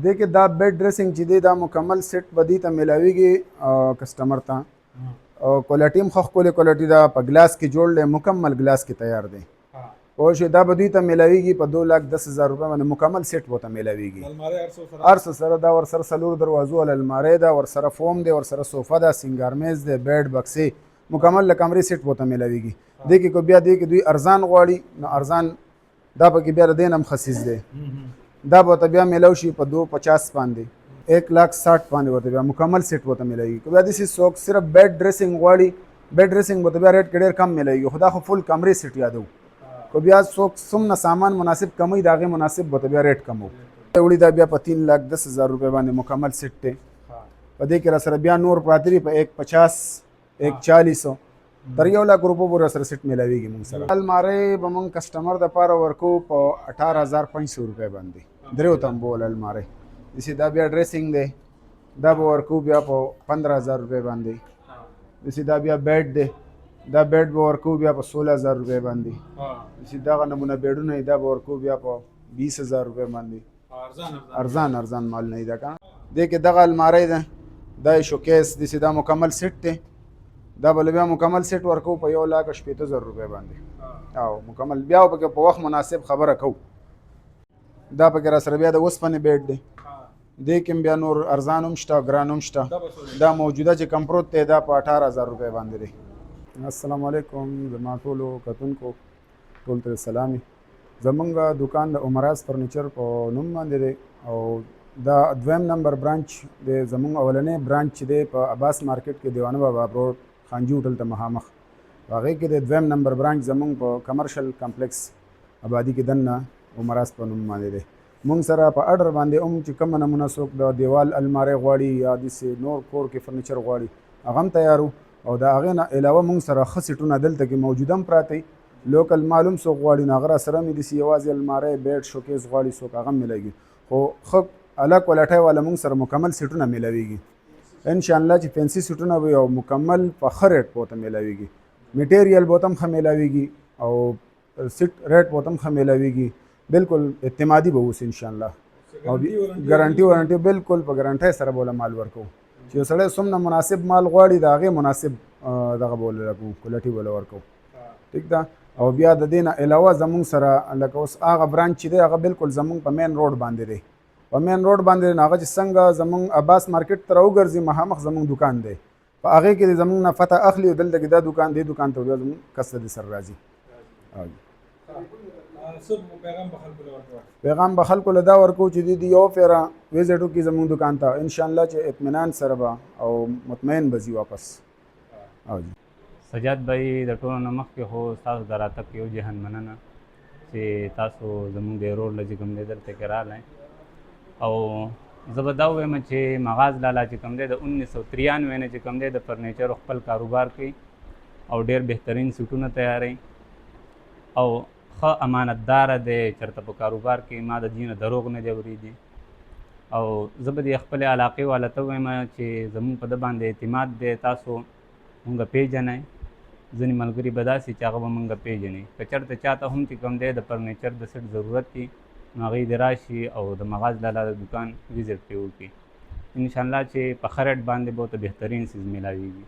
دې کې دا بیډ ډریسنګ چې دی دا مکمل سیټ به دې ته میلاویږي کسټمر ته او کوالټي هم ښه ښکلې کوالټي ده په ګلاس کې جوړ دی مکمل ګلاس کې تیار دی پوه شوې دا به دوی ته میلاویږي په 2,10,000 روپۍ باندې مکمل سیټ به ورته میلاویږي هر څه سره دا ورسره 4 دروازو والا المارۍ ده ورسره فوم دی ورسره صوفه ده سینګار میز دی بیډ بکسې مکمل له کمرې سیټ به ورته میلاویږي دې کې کو بیا دې کې دوی ارزان غواړي نو ارزان دا پکې بیا د دې نه هم خسیس دی دا به ورته بیا میلاو شي په 250 باندې 1,60,000 باندې ورته بیا مکمل سیټ ورته میلاویږي که بیا داسې څوک صرف بیډ ډریسنګ غواړي بیډ ډریسنګ ورته بیا ریټ کې ډېر کم میلاویږي خو دا خو فل کمرې سیټ یادو که بیا څوک څومره سامان مناسب کموي د هغې مناسب ورته بیا ریټ کمو وړي دا بیا په 3,10,000 روپۍ باندې مکمل سیټ دی په دې کې را سره بیا نور پراته دي په 150 140 تر 1,00,000 روپو پورې سره سیټ میلاویږي موږ سره المارۍ به موږ کسټمر دپاره ورکو په 18,500 روپۍ باندې دریو تنبو والا المارۍ داسې دا بیا ډریسنګ دی دا به ورکو بیا په 15,000 روپۍ باندې داسې دا بیا بیډ دی دا بیډ به ورکو بیا په 16,000 روپۍ باندې داسې دغه نمونه بیډونه دا به ورکو بیا په 20,000 روپۍ باندې ارزان مال نه دی دا که دې کې دغه المارۍ ده دا شوکیس داسې دا مکمل سیټ دی دا بل بیا مکمل سیټ ورکو په 1,60,000 روپۍ باندې او مکمل بیا پکې په وخت مناسب خبره کو دا پکې را سره بیا د اوسپنې بیډ دی دې کې بیا نور ارزان هم شته ګران هم شته دا موجوده چې کم پروت دی دا په 18,000 روپۍ باندې دی السلام علیکم زما ټولو کتونکو ټول ته سلامي زمونږ دکان د عمراز فرنیچر په نوم باندې دی او دا دویم نمبر برانچ دی زمونږ اولنی برانچ چې دی په عباس مارکیټ کې دیوانه بابا روډ خانجي هوټل ته مخامخ هغې کې د دویم نمبر برانچ زمونږ په کمرشل کمپلیکس آبادي کې دننه عمراز په نوم باندې دی مونږ سره په اډر باندې هم چې کومه نمونه څوک د دیوال المارۍ غواړي یا داسې نور کور کې فرنیچر غواړي هغه هم تیارو او د هغې نه علاوه مونږ سره ښه سیټونه دلته کې موجوده هم پراته لوکل معلوم څوک غواړي نو هغه راسره مې داسې یوازې المارۍ بیډ شوکیس غواړي څوک هغه هم میلاږي خو ښه اعلی کوالټۍ والا مونږ سره مکمل سیټونه میلاویږي انشاءالله چې فینسي سیټونه به او مکمل په ښه ریټ به ورته میلاویږي میټیریل به ورته هم ښه میلاویږي او سیټ ریټ به ورته هم ښه میلاویږي بالکل اعتمادي به اوس انشاءالله او ګارانټي وارانټي بالکل په ګارانټۍ سره به له مال ورکو چې یو سړی څومره مناسب مال غواړي د هغې مناسب دغه به ورله لګو کوالټي به ورله ورکو ټیک ده او بیا د دې نه علاوه زمونږ سره لکه اوس هغه برانچ چې دی هغه بالکل زمونږ په مین روډ باندې دی په مین روډ باندې نو هغه چې څنګه زمونږ عباس مارکیټ ته راوګرځي مخامخ زمونږ دکان دی په هغې کې زمونږ نه فتح اخلي او دلته کې دا دکان دی دکان ته بیا زمونږ کسر د سر راځي پیغام به خلکو له دا ورکو چې دوی یو فیره ویزټ وکړي زمونږ دکان ته انشاءالله چې اطمینان سره به او مطمئن به ځي واپس سجاد بھائی د ټولو نه مخکې خو ستاسو د راتګ یو جهان مننه چې تاسو زمونږ د روډ له چې کوم دی دلته کې راغلی او زه به دا ووایم چې مغاز لالا چې کوم دی د 1993 نه چې کوم دی د فرنیچر خپل کاروبار کوي او ډېر بهترین سیټونه تیاروي او ښه امانتداره دی چېرته په کاروبار کې ما د دې نه دروغ نه دی اورېدي او زه به د خپلې علاقې والا ته ووایم چې زمونږ په ده باندې اعتماد دی تاسو مونږ پیژنئ ځینې ملګري به داسې چې هغه به مونږ پیژني که چېرته چاته هم چې کوم دی د فرنیچر د سیټ ضرورت وي نو هغوی دې راشي او د مغاز لالا د دکان ویزټ پرې وکړي انشاءالله چې په ښه ریټ باندې به ورته بهترین څیز میلاویږي